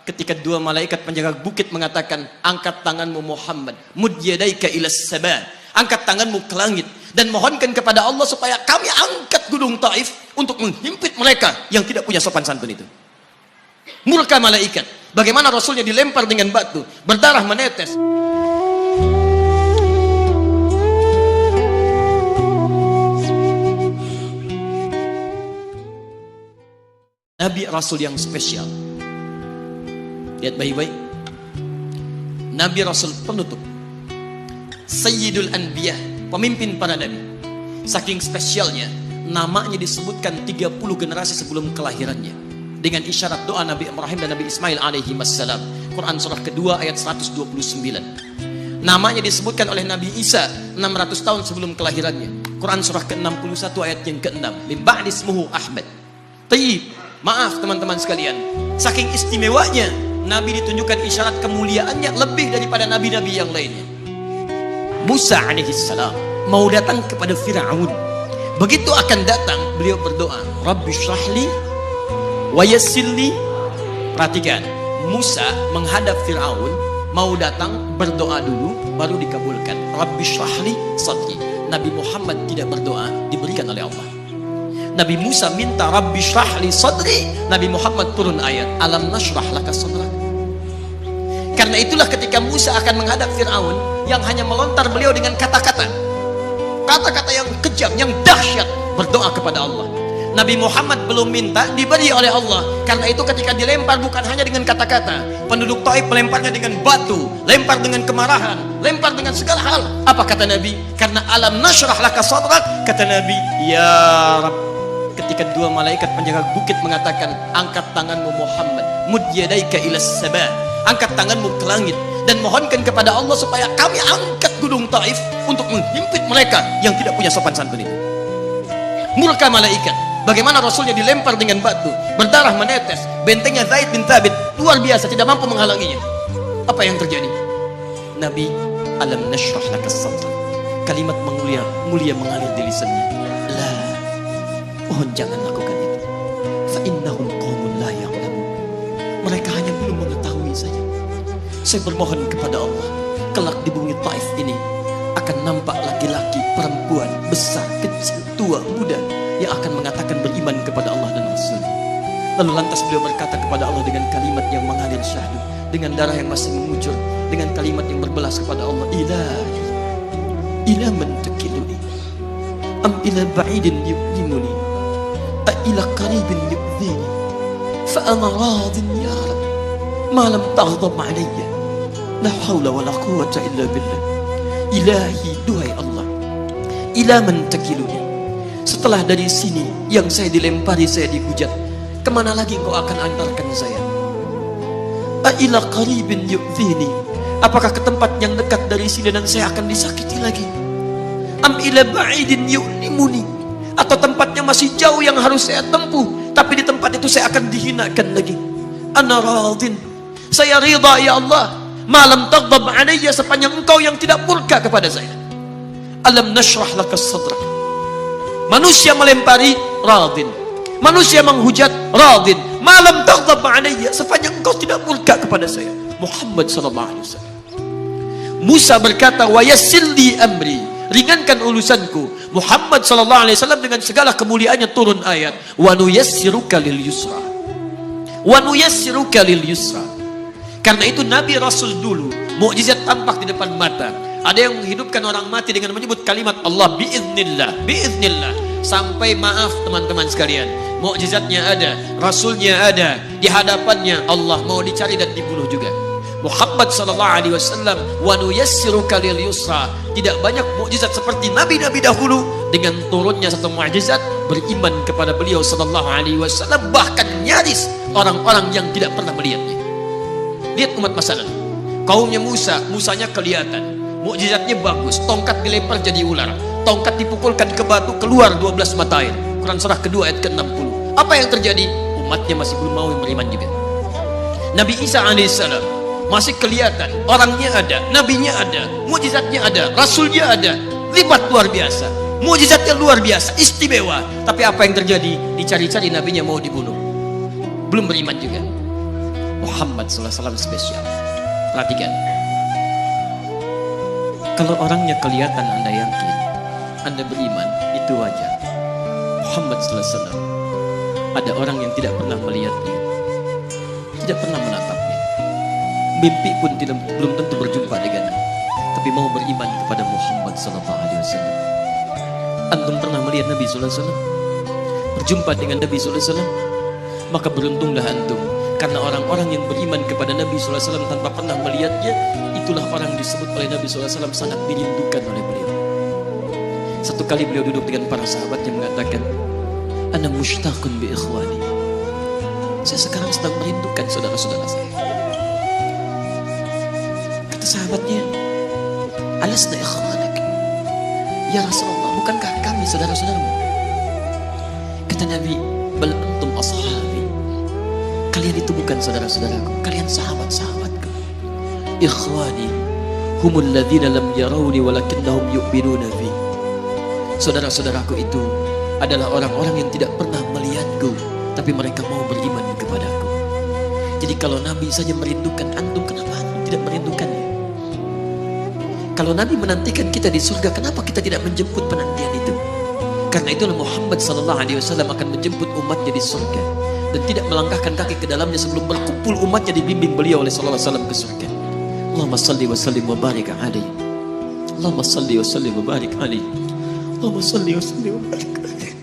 ketika dua malaikat penjaga bukit mengatakan, angkat tanganmu Muhammad, mud yadaika ilas sama, angkat tanganmu ke langit dan mohonkan kepada Allah supaya kami angkat gunung Taif untuk menghimpit mereka yang tidak punya sopan santun itu. Murka malaikat. Bagaimana Rasulnya dilempar dengan batu, berdarah menetes. Nabi Rasul yang spesial. Lihat baik-baik. Nabi Rasul penutup, Sayyidul Anbiya, pemimpin para nabi. Saking spesialnya, namanya disebutkan 30 generasi sebelum kelahirannya, dengan isyarat doa Nabi Ibrahim dan Nabi Ismail alaihi wassalam. Quran surah kedua ayat 129. Namanya disebutkan oleh Nabi Isa 600 tahun sebelum kelahirannya. Quran surah ke-61 ayat yang ke-6. Min ba'di ismuhu Ahmad. Tayyib. Maaf teman-teman sekalian, saking istimewanya Nabi ditunjukkan isyarat kemuliaannya lebih daripada nabi-nabi yang lainnya. Musa alaihissalam mau datang kepada Fir'aun. Begitu akan datang, beliau berdoa, Rabbi syrahli wa yassirli. Perhatikan, Musa menghadap Fir'aun, mau datang berdoa dulu baru dikabulkan. Rabbi syrahli sadri. Nabi Muhammad tidak berdoa, diberikan oleh Allah. Nabi Musa minta Rabbi syrahli sadri, Nabi Muhammad turun ayat alam nashrah laka sadrak. Karena itulah ketika Musa akan menghadap Fir'aun, yang hanya melontar beliau dengan kata-kata yang kejam, yang dahsyat, berdoa kepada Allah. Nabi Muhammad belum minta, diberi oleh Allah. Karena itu ketika dilempar bukan hanya dengan kata-kata, penduduk Taif melemparnya dengan batu, lempar dengan kemarahan, lempar dengan segala hal. Apa kata Nabi? Karena alam nashrah laka sadrak, kata Nabi, ya Rabb. Ketika dua malaikat penjaga bukit mengatakan, angkat tanganmu Muhammad, mud yadaika ilas sama, angkat tanganmu ke langit dan mohonkan kepada Allah supaya kami angkat gunung Taif untuk menghimpit mereka yang tidak punya sopan santun itu. Murka malaikat. Bagaimana Rasulnya dilempar dengan batu, berdarah menetes, bentengnya Zaid bin Thabit luar biasa, tidak mampu menghalanginya. Apa yang terjadi? Nabi, alam nashrah laka sadrak. Kalimat mulia mengalir di lisannya. Mohon jangan lakukan itu. Fa innahum qaumun la ya'lamun. Mereka hanya belum mengetahui saja. Saya bermohon kepada Allah, kelak di bumi Taif ini akan nampak laki-laki, perempuan, besar, kecil, tua, muda yang akan mengatakan beriman kepada Allah dan Rasul-Nya. Lalu lantas beliau berkata kepada Allah dengan kalimat yang mengalir syahdu, dengan darah yang masih mengucur, dengan kalimat yang berbelas kepada Allah, Ilahi, ila man tukiluni, am ila ba'idin yu'limuni, ila qaribin yu'dhini, fa ana radin ya Rab, ma lam taghdab alayya, la hawla wa la quwwata illa billah. Ilahi, duhai Allah, ila man takiluni, setelah dari sini yang saya dilempari, saya dihujat, kemana lagi engkau akan antarkan saya? Ila qaribin yu'dhini, apakah ke tempat yang dekat dari sini dan saya akan disakiti lagi? Am ila ba'idin yu'limuni, atau tempatnya masih jauh yang harus saya tempuh, tapi di tempat itu saya akan dihinakan lagi. Ana radin, saya ridha ya Allah, malam taghdab alayya, sepanjang engkau yang tidak murka kepada saya. Alam nashrah laka sadrak. Manusia melempari, radin. Manusia menghujat, radin. Malam taghdab alayya, sepanjang engkau tidak murka kepada saya. Muhammad sallallahu alaihi wasallam. Musa berkata, wa yassirli amri, ringankan urusanku. Muhammad sallallahu alaihi wasallam dengan segala kemuliaannya turun ayat, wa nuyassiruka lil yusra. Wa nuyassiruka lil yusra. Karena itu Nabi Rasul dulu mukjizat tampak di depan mata. Ada yang menghidupkan orang mati dengan menyebut kalimat Allah biiznillah, biiznillah. Sampai maaf teman-teman sekalian, mukjizatnya ada, Rasulnya ada, di hadapannya Allah mau dicari dan dibunuh juga. Muhammad sallallahu alaihi wasallam, wa nuyassiruka lil yusra. Tidak banyak mukjizat seperti nabi-nabi dahulu, dengan turunnya satu mukjizat beriman kepada beliau sallallahu alaihi wasallam, bahkan nyaris orang-orang yang tidak pernah melihatnya. Lihat umat masa lalu, kaumnya Musa, Musanya kelihatan, mukjizatnya bagus, tongkat dilempar jadi ular, tongkat dipukulkan ke batu keluar 12 mata air. Quran surah kedua ayat ke-60. Apa yang terjadi? Umatnya masih belum mau beriman juga. Nabi Isa alaihissalam masih kelihatan, orangnya ada, nabinya ada, mukjizatnya ada, rasulnya ada, libat luar biasa, mukjizatnya luar biasa, istimewa. Tapi apa yang terjadi? Dicari-cari nabinya mau dibunuh, belum beriman juga. Muhammad SAW spesial. Perhatikan. Kalau orangnya kelihatan Anda yakin, Anda beriman, itu wajar. Muhammad SAW, ada orang yang tidak pernah melihatnya, tidak pernah menatapnya, mimpi pun belum tentu berjumpa dengannya, tapi mau beriman kepada Muhammad SAW. Antum pernah melihat Nabi SAW? Berjumpa dengan Nabi SAW? Maka beruntunglah antum, karena orang-orang yang beriman kepada Nabi SAW tanpa pernah melihatnya, itulah orang disebut oleh Nabi SAW sangat dirindukan oleh beliau. Satu kali beliau duduk dengan para sahabatnya mengatakan, ana mushtaqun bi ikhwani. Saya sekarang sedang merindukan saudara-saudara saya. Kata sahabatnya, alasna ikhwanak? Ya Rasulullah, bukankah kami saudara-saudaramu? Kata Nabi, bal antum ashabi. Kalian itu bukan saudara-saudaraku, kalian sahabat-sahabatku. Ikhwani humul ladzina lam yarawni walakinnahum yu'minuna bi. Saudara-saudaraku itu adalah orang-orang yang tidak pernah melihatku, tapi mereka mau beriman kepadaku. Jadi kalau Nabi saja merindukan antum, kenapa antum tidak merindukannya? Kalau Nabi menantikan kita di surga, kenapa kita tidak menjemput penantian itu? Karena itulah Muhammad SAW akan menjemput umatnya di surga dan tidak melangkahkan kaki ke dalamnya sebelum berkumpul umatnya dibimbing beliau oleh SAW ke surga. Allahumma salli wa sallim wa barik alaihi. Allahumma salli wa sallim wa barik alaihi. Allahumma salli wa sallim wa barik alaihi.